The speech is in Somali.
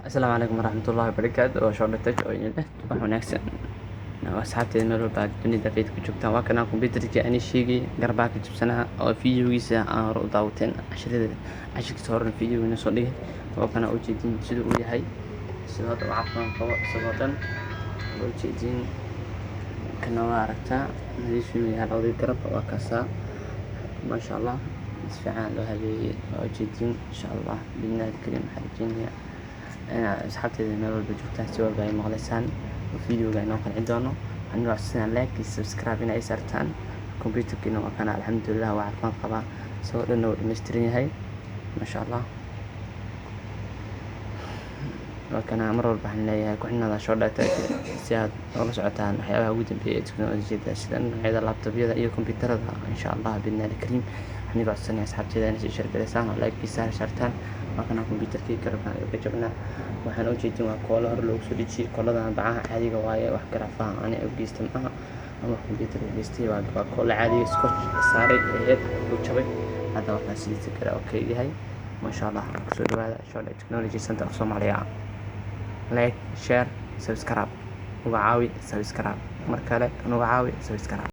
Asalaamu calaykum waraxmatullaahi wabarakaatu. Waa Shawn Tech oo idin leh subax wanaagsan. Asxaabteeda meel walba aad dunida faydka joogtaan. Waa kana kombiyuutarkii aan sheegay garbaha ka jabsanaa oo fiidiyogiisa aan hore u daawateen cashirkiisa horena fiidiyogiina soo dhigay. Waa kana u jeedin siduu u yahay sidoo hadda u caafimaad qabo isagoo dhan u jeedin kana waa aragtaa nadiif yahay labadii garab waa kaasaa maasha Allah si fiican loo habeeyey waa jeedin insha Allah bidnaahi kariim xajinaya asxaabteeda meel walba joogtaan si walba ay maqlaysaan fiidiyowga inoo qancin doono anigoo sidaan like iyo subscribe inay saartaan kombiyuutarkiina waa kana alxamdulillah waa caafimaad qabaa isagoo dhan oo dhammaystiran yahay maasha Allah waa kana mar walba waxaan leeyahay ku xidhnaada Shawn Tech si aad ula socotaan waxyaabaha ugu dambeeya ee teknoolajiyadda sida noocyada laptopyada iyo kombiyuutarada insha Allah bidnaahi kariim anigoo codsanaya asxaabteeda inay sii share like iyo saartaan waa kana kombiyuutarkii garabkan ka jabnaa waxaan u jeedin waa koolo hor loogu soo dhejiyay kooladan bacaha caadiga waaye wax garaafaha aan u geystay maaha ama kombiyuutar u geystay waa koolo caadiga scotch saaray ee uu jabay hadda waxaa sidiisa kale oo kale yahay maasha Allah kusoo dhawaada Shawn Technology Center of Soomaaliya like share subscribe uga caawi subscribe mar kale uga caawi subscribe